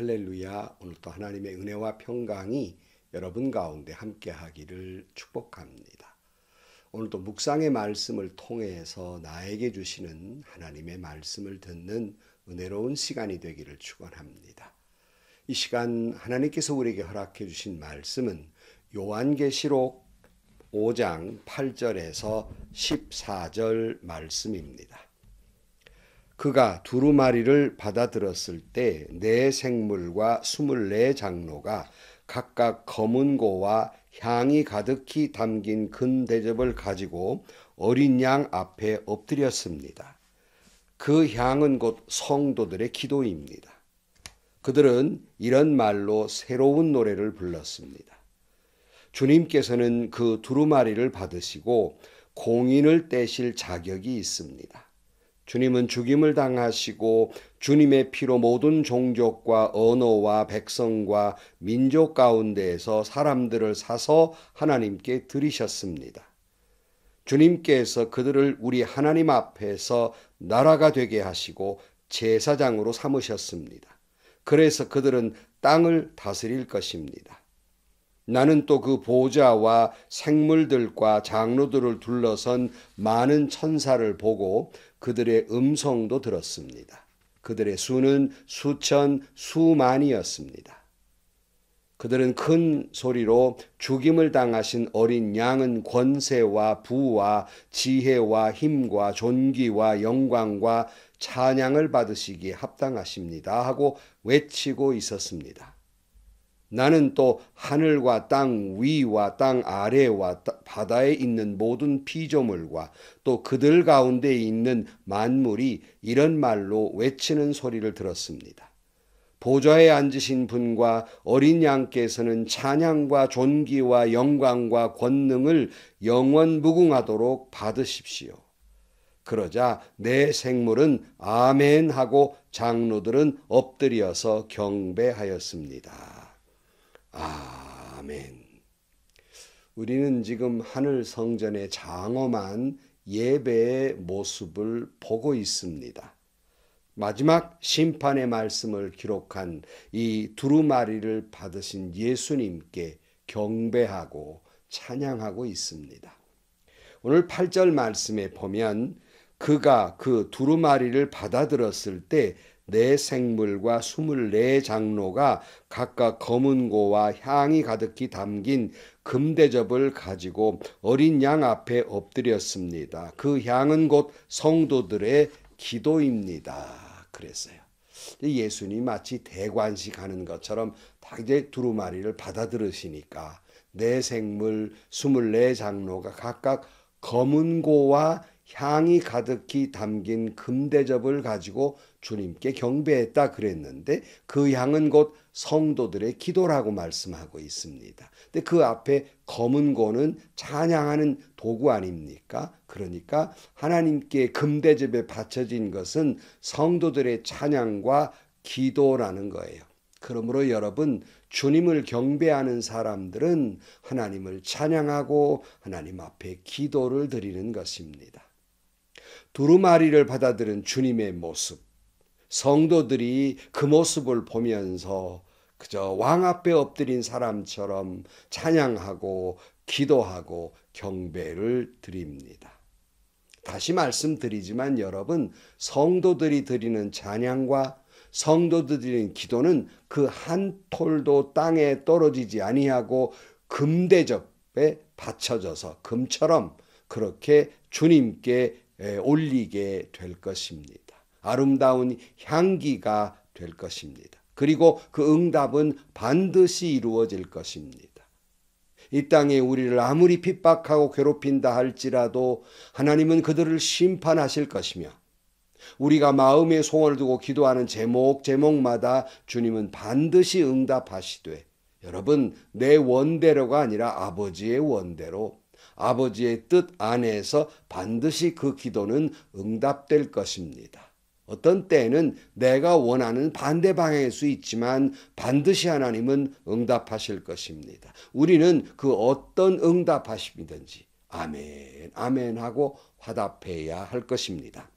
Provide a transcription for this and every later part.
할렐루야. 오늘도 하나님의 은혜와 평강이 여러분 가운데 함께 하기를 축복합니다. 오늘도 묵상의 말씀을 통해서 나에게 주시는 하나님의 말씀을 듣는 은혜로운 시간이 되기를 축원합니다. 이 시간 하나님께서 우리에게 허락해 주신 말씀은 요한계시록 5장 8절에서 14절 말씀입니다. 그가 두루마리를 받아들었을 때 네 생물과 24 장로가 각각 검은 고와 향이 가득히 담긴 큰 대접을 가지고 어린 양 앞에 엎드렸습니다. 그 향은 곧 성도들의 기도입니다. 그들은 이런 말로 새로운 노래를 불렀습니다. 주님께서는 그 두루마리를 받으시고 공인을 떼실 자격이 있습니다. 주님은 죽임을 당하시고 주님의 피로 모든 종족과 언어와 백성과 민족 가운데에서 사람들을 사서 하나님께 드리셨습니다. 주님께서 그들을 우리 하나님 앞에서 나라가 되게 하시고 제사장으로 삼으셨습니다. 그래서 그들은 땅을 다스릴 것입니다. 나는 또 그 보좌와 생물들과 장로들을 둘러선 많은 천사를 보고 그들의 음성도 들었습니다. 그들의 수는 수천, 수만이었습니다. 그들은 큰 소리로 죽임을 당하신 어린 양은 권세와 부와 지혜와 힘과 존귀와 영광과 찬양을 받으시기에 합당하십니다 하고 외치고 있었습니다. 나는 또 하늘과 땅 위와 땅 아래와 바다에 있는 모든 피조물과 또 그들 가운데 있는 만물이 이런 말로 외치는 소리를 들었습니다. 보좌에 앉으신 분과 어린 양께서는 찬양과 존귀와 영광과 권능을 영원 무궁하도록 받으십시오. 그러자 네 생물은 아멘 하고 장로들은 엎드려서 경배하였습니다. 아멘. 우리는 지금 하늘 성전의 장엄한 예배의 모습을 보고 있습니다. 마지막 심판의 말씀을 기록한 이 두루마리를 받으신 예수님께 경배하고 찬양하고 있습니다. 오늘 8절 말씀에 보면 그가 그 두루마리를 받아들었을 때 네 생물과 24 장로가 각각 검은 고와 향이 가득히 담긴 금대접을 가지고 어린 양 앞에 엎드렸습니다. 그 향은 곧 성도들의 기도입니다. 그랬어요. 예수님 마치 대관식 하는 것처럼 다 이제 두루마리를 받아들으시니까 네 생물 24 장로가 각각 검은 고와 향이 가득히 담긴 금대접을 가지고 주님께 경배했다 그랬는데 그 향은 곧 성도들의 기도라고 말씀하고 있습니다. 근데 그 앞에 검은 고는 찬양하는 도구 아닙니까? 그러니까 하나님께 금대접에 바쳐진 것은 성도들의 찬양과 기도라는 거예요. 그러므로 여러분, 주님을 경배하는 사람들은 하나님을 찬양하고 하나님 앞에 기도를 드리는 것입니다. 두루마리를 받아들인 주님의 모습, 성도들이 그 모습을 보면서 그저 왕 앞에 엎드린 사람처럼 찬양하고 기도하고 경배를 드립니다. 다시 말씀드리지만 여러분, 성도들이 드리는 찬양과 성도들이 드리는 기도는 그 한 톨도 땅에 떨어지지 아니하고 금대접에 받쳐져서 금처럼 그렇게 주님께 올리게 될 것입니다. 아름다운 향기가 될 것입니다. 그리고 그 응답은 반드시 이루어질 것입니다. 이 땅에 우리를 아무리 핍박하고 괴롭힌다 할지라도 하나님은 그들을 심판하실 것이며 우리가 마음의 소원을 두고 기도하는 제목마다 주님은 반드시 응답하시되 여러분, 내 원대로가 아니라 아버지의 원대로 아버지의 뜻 안에서 반드시 그 기도는 응답될 것입니다. 어떤 때에는 내가 원하는 반대 방향일 수 있지만 반드시 하나님은 응답하실 것입니다. 우리는 그 어떤 응답하심이든지 아멘, 아멘 하고 화답해야 할 것입니다.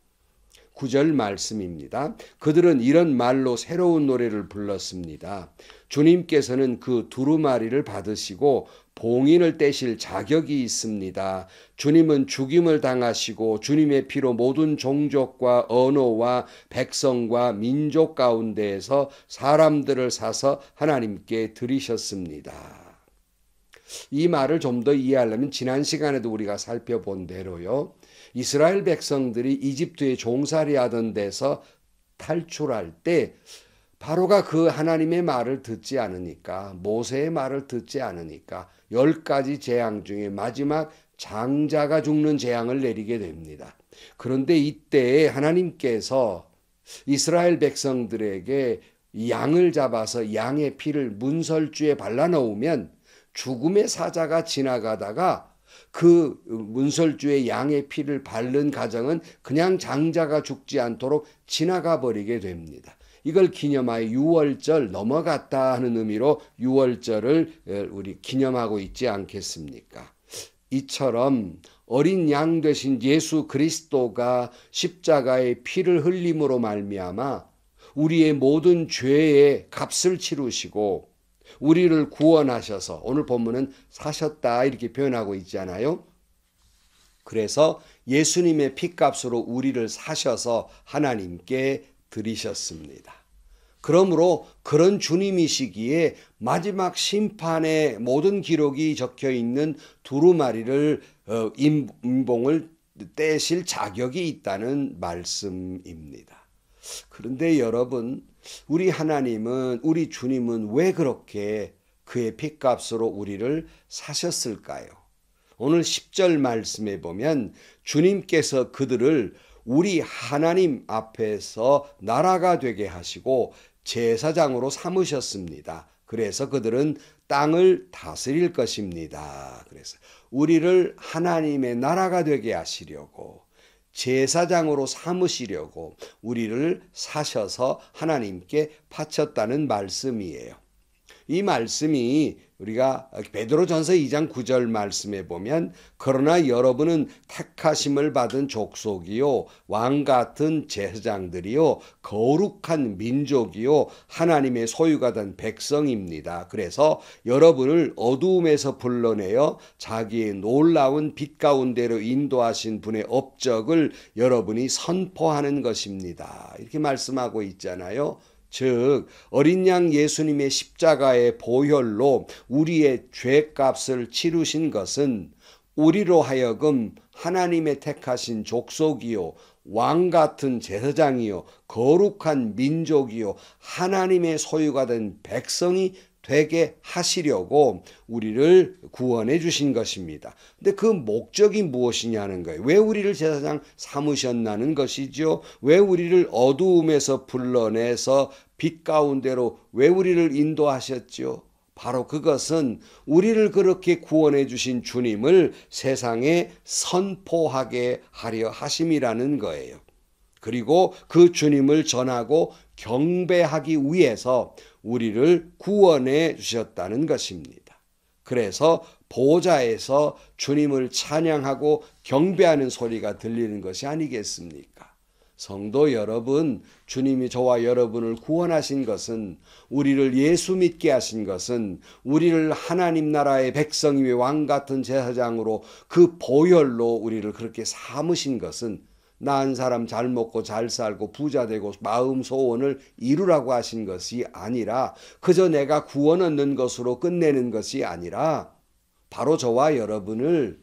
9절 말씀입니다. 그들은 이런 말로 새로운 노래를 불렀습니다. 주님께서는 그 두루마리를 받으시고 봉인을 떼실 자격이 있습니다. 주님은 죽임을 당하시고 주님의 피로 모든 종족과 언어와 백성과 민족 가운데에서 사람들을 사서 하나님께 드리셨습니다. 이 말을 좀 더 이해하려면 지난 시간에도 우리가 살펴본 대로요. 이스라엘 백성들이 이집트에 종살이 하던 데서 탈출할 때 바로가 그 하나님의 말을 듣지 않으니까, 모세의 말을 듣지 않으니까 10가지 재앙 중에 마지막 장자가 죽는 재앙을 내리게 됩니다. 그런데 이때 하나님께서 이스라엘 백성들에게 양을 잡아서 양의 피를 문설주에 발라놓으면 죽음의 사자가 지나가다가 그 문설주에 양의 피를 바른 가정은 그냥 장자가 죽지 않도록 지나가 버리게 됩니다. 이걸 기념하여 유월절 넘어갔다 하는 의미로 유월절을 우리 기념하고 있지 않겠습니까? 이처럼 어린 양 되신 예수 그리스도가 십자가의 피를 흘림으로 말미암아 우리의 모든 죄의 값을 치르시고 우리를 구원하셔서, 오늘 본문은 사셨다 이렇게 표현하고 있잖아요. 그래서 예수님의 피값으로 우리를 사셔서 하나님께 드리셨습니다. 그러므로 그런 주님이시기에 마지막 심판의 모든 기록이 적혀 있는 두루마리를 임봉을 떼실 자격이 있다는 말씀입니다. 그런데 여러분, 우리 하나님은, 우리 주님은 왜 그렇게 그의 피값으로 우리를 사셨을까요? 오늘 10절 말씀에 보면 주님께서 그들을 우리 하나님 앞에서 나라가 되게 하시고 제사장으로 삼으셨습니다. 그래서 그들은 땅을 다스릴 것입니다. 그래서 우리를 하나님의 나라가 되게 하시려고, 제사장으로 삼으시려고 우리를 사셔서 하나님께 바쳤다는 말씀이에요. 이 말씀이 우리가 베드로전서 2장 9절 말씀에 보면, 그러나 여러분은 택하심을 받은 족속이요 왕 같은 제사장들이요 거룩한 민족이요 하나님의 소유가 된 백성입니다. 그래서 여러분을 어두움에서 불러내어 자기의 놀라운 빛 가운데로 인도하신 분의 업적을 여러분이 선포하는 것입니다. 이렇게 말씀하고 있잖아요. 즉 어린 양 예수님의 십자가의 보혈로 우리의 죄값을 치르신 것은 우리로 하여금 하나님의 택하신 족속이요 왕 같은 제사장이요 거룩한 민족이요 하나님의 소유가 된 백성이 되게 하시려고 우리를 구원해 주신 것입니다. 근데 그 목적이 무엇이냐는 거예요. 왜 우리를 제사장 삼으셨나는 것이죠. 왜 우리를 어두움에서 불러내서 빛 가운데로 왜 우리를 인도하셨죠. 바로 그것은 우리를 그렇게 구원해 주신 주님을 세상에 선포하게 하려 하심이라는 거예요. 그리고 그 주님을 전하고 경배하기 위해서 우리를 구원해 주셨다는 것입니다. 그래서 보좌에서 주님을 찬양하고 경배하는 소리가 들리는 것이 아니겠습니까? 성도 여러분, 주님이 저와 여러분을 구원하신 것은, 우리를 예수 믿게 하신 것은, 우리를 하나님 나라의 백성임의 왕 같은 제사장으로 그 보혈로 우리를 그렇게 삼으신 것은 나 한 사람 잘 먹고 잘 살고 부자 되고 마음 소원을 이루라고 하신 것이 아니라, 그저 내가 구원 얻는 것으로 끝내는 것이 아니라 바로 저와 여러분을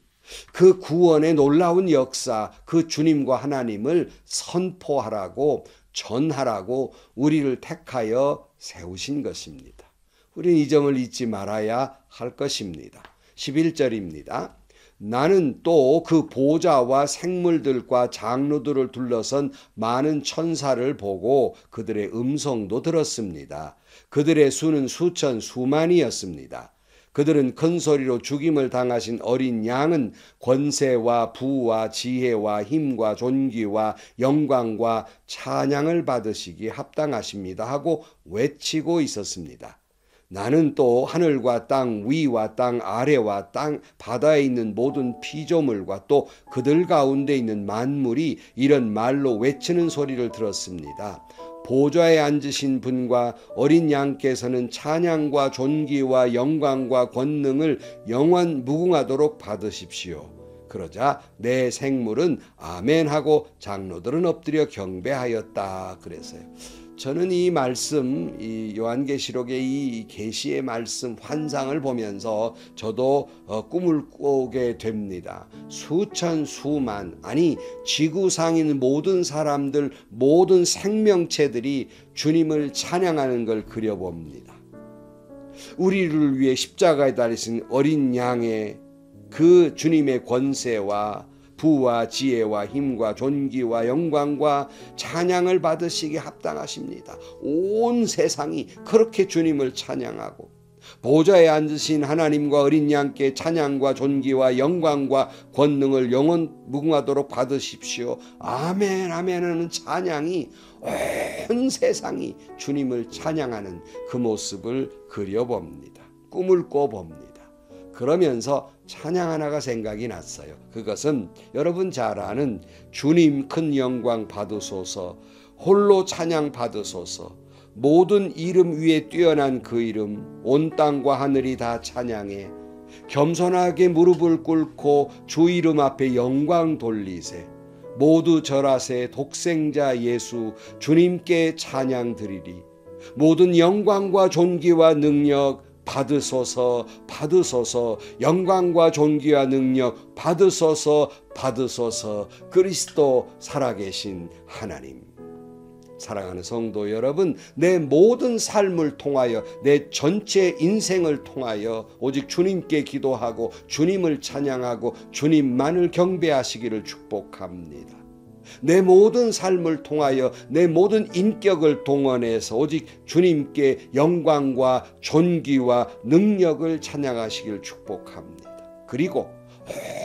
그 구원의 놀라운 역사, 그 주님과 하나님을 선포하라고, 전하라고 우리를 택하여 세우신 것입니다. 우리는 이 점을 잊지 말아야 할 것입니다. 11절입니다. 나는 또 그 보좌와 생물들과 장로들을 둘러선 많은 천사를 보고 그들의 음성도 들었습니다. 그들의 수는 수천 수만이었습니다. 그들은 큰 소리로 죽임을 당하신 어린 양은 권세와 부와 지혜와 힘과 존귀와 영광과 찬양을 받으시기 합당하십니다 하고 외치고 있었습니다. 나는 또 하늘과 땅 위와 땅 아래와 땅 바다에 있는 모든 피조물과 또 그들 가운데 있는 만물이 이런 말로 외치는 소리를 들었습니다. 보좌에 앉으신 분과 어린 양께서는 찬양과 존귀와 영광과 권능을 영원 무궁하도록 받으십시오. 그러자 내 생물은 아멘하고 장로들은 엎드려 경배하였다 그래서요. 저는 이 말씀, 이 요한계시록의 이 계시의 말씀 환상을 보면서 저도 꿈을 꾸게 됩니다. 수천 수만, 아니 지구상에 있는 모든 사람들, 모든 생명체들이 주님을 찬양하는 걸 그려봅니다. 우리를 위해 십자가에 달리신 어린 양의 그 주님의 권세와 부와 지혜와 힘과 존귀와 영광과 찬양을 받으시기에 합당하십니다. 온 세상이 그렇게 주님을 찬양하고 보좌에 앉으신 하나님과 어린 양께 찬양과 존귀와 영광과 권능을 영원 무궁하도록 받으십시오. 아멘 아멘 하는 찬양이 온 세상이 주님을 찬양하는 그 모습을 그려봅니다. 꿈을 꿔봅니다. 그러면서 찬양 하나가 생각이 났어요. 그것은 여러분 잘 아는 주님 큰 영광 받으소서, 홀로 찬양 받으소서, 모든 이름 위에 뛰어난 그 이름, 온 땅과 하늘이 다 찬양해 겸손하게 무릎을 꿇고 주 이름 앞에 영광 돌리세. 모두 절하세. 독생자 예수 주님께 찬양 드리리. 모든 영광과 존귀와 능력 받으소서, 받으소서. 영광과 존귀와 능력 받으소서, 받으소서. 그리스도 살아계신 하나님. 사랑하는 성도 여러분, 내 모든 삶을 통하여, 내 전체 인생을 통하여 오직 주님께 기도하고 주님을 찬양하고 주님만을 경배하시기를 축복합니다. 내 모든 삶을 통하여 내 모든 인격을 동원해서 오직 주님께 영광과 존귀와 능력을 찬양하시길 축복합니다. 그리고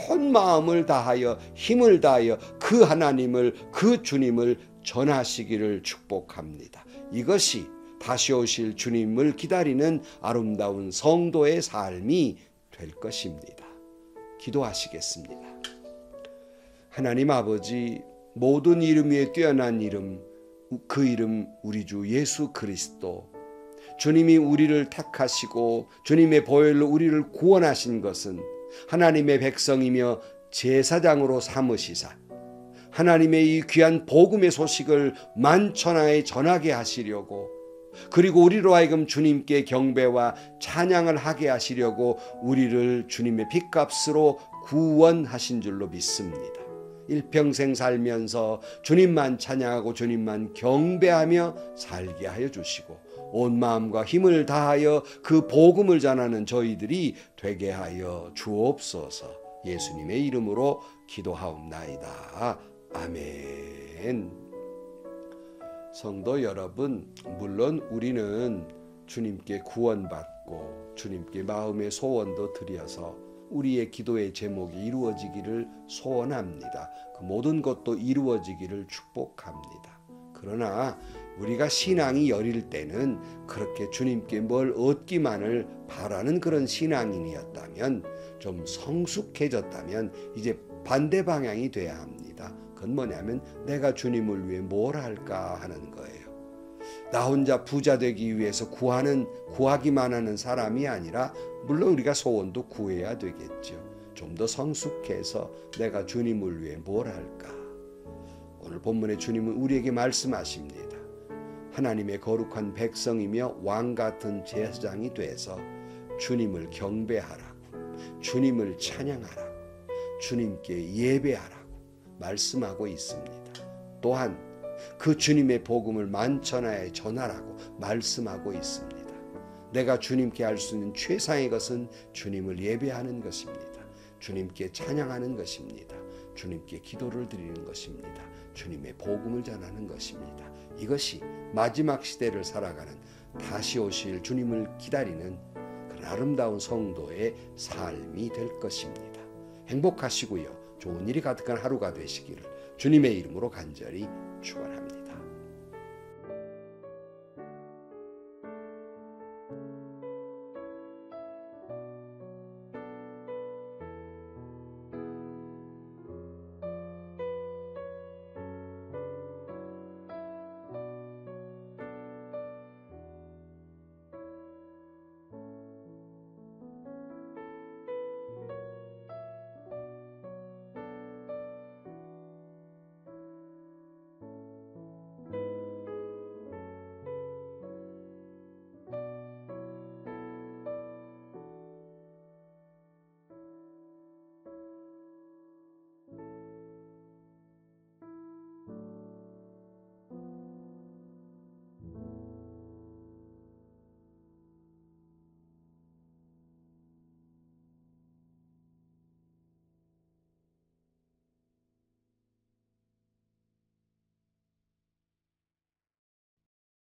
온 마음을 다하여 힘을 다하여 그 하나님을, 그 주님을 전하시기를 축복합니다. 이것이 다시 오실 주님을 기다리는 아름다운 성도의 삶이 될 것입니다. 기도하시겠습니다. 하나님 아버지, 모든 이름 위에 뛰어난 이름, 그 이름 우리 주 예수 그리스도, 주님이 우리를 택하시고 주님의 보혈로 우리를 구원하신 것은 하나님의 백성이며 제사장으로 삼으시사 하나님의 이 귀한 복음의 소식을 만천하에 전하게 하시려고, 그리고 우리로 하여금 주님께 경배와 찬양을 하게 하시려고 우리를 주님의 핏값으로 구원하신 줄로 믿습니다. 일평생 살면서 주님만 찬양하고 주님만 경배하며 살게 하여 주시고 온 마음과 힘을 다하여 그 복음을 전하는 저희들이 되게 하여 주옵소서. 예수님의 이름으로 기도하옵나이다. 아멘. 성도 여러분, 물론 우리는 주님께 구원받고 주님께 마음의 소원도 드려서 우리의 기도의 제목이 이루어지기를 소원합니다. 그 모든 것도 이루어지기를 축복합니다. 그러나 우리가 신앙이 여릴 때는 그렇게 주님께 뭘 얻기만을 바라는 그런 신앙인이었다면, 좀 성숙해졌다면 이제 반대 방향이 돼야 합니다. 그건 뭐냐면 내가 주님을 위해 뭘 할까 하는 거예요. 나 혼자 부자 되기 위해서 구하기만 하는 사람이 아니라, 물론 우리가 소원도 구해야 되겠죠. 좀 더 성숙해서 내가 주님을 위해 뭘 할까. 오늘 본문의 주님은 우리에게 말씀하십니다. 하나님의 거룩한 백성이며 왕 같은 제사장이 돼서 주님을 경배하라고, 주님을 찬양하라고, 주님께 예배하라고 말씀하고 있습니다. 또한 그 주님의 복음을 만천하에 전하라고 말씀하고 있습니다. 내가 주님께 할 수 있는 최상의 것은 주님을 예배하는 것입니다. 주님께 찬양하는 것입니다. 주님께 기도를 드리는 것입니다. 주님의 복음을 전하는 것입니다. 이것이 마지막 시대를 살아가는, 다시 오실 주님을 기다리는 그런 아름다운 성도의 삶이 될 것입니다. 행복하시고요, 좋은 일이 가득한 하루가 되시기를 주님의 이름으로 간절히 축원합니다.